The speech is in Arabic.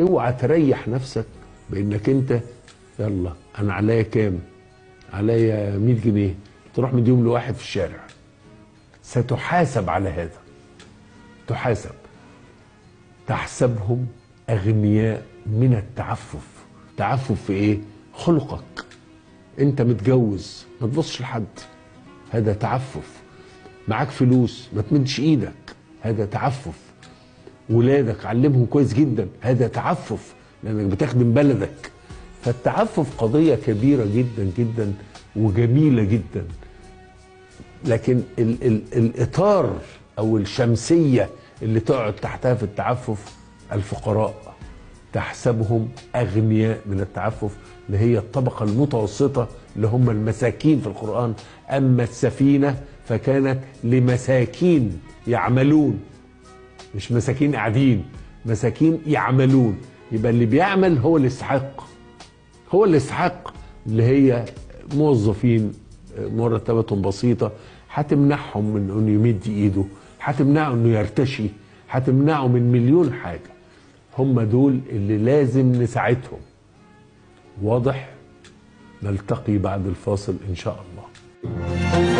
اوعى تريح نفسك بانك انت يلا انا عليا كام؟ عليا 100 جنيه تروح مديهم لواحد في الشارع. ستحاسب على هذا، تحاسب. تحسبهم اغنياء من التعفف. تعفف في ايه؟ خلقك. انت متجوز ما تبصش لحد، هذا تعفف. معاك فلوس ما تمدش ايدك، هذا تعفف. ولادك علمهم كويس جدا، هذا تعفف لانك بتخدم بلدك. فالتعفف قضية كبيرة جدا جدا وجميلة جدا. لكن الاطار او الشمسية اللي تقعد تحتها في التعفف الفقراء. تحسبهم اغنياء من التعفف، اللي هي الطبقة المتوسطة اللي هم المساكين في القرآن. اما السفينة فكانت لمساكين يعملون، مش مساكين قاعدين، مساكين يعملون. يبقى اللي بيعمل هو اللي يستحق، هو اللي يستحق. اللي هي موظفين مرتباتهم بسيطة، هتمنعهم من انه يمد ايده، هتمنعه انه يرتشي، هتمنعه من مليون حاجة. هم دول اللي لازم نساعدهم. واضح؟ نلتقي بعد الفاصل ان شاء الله.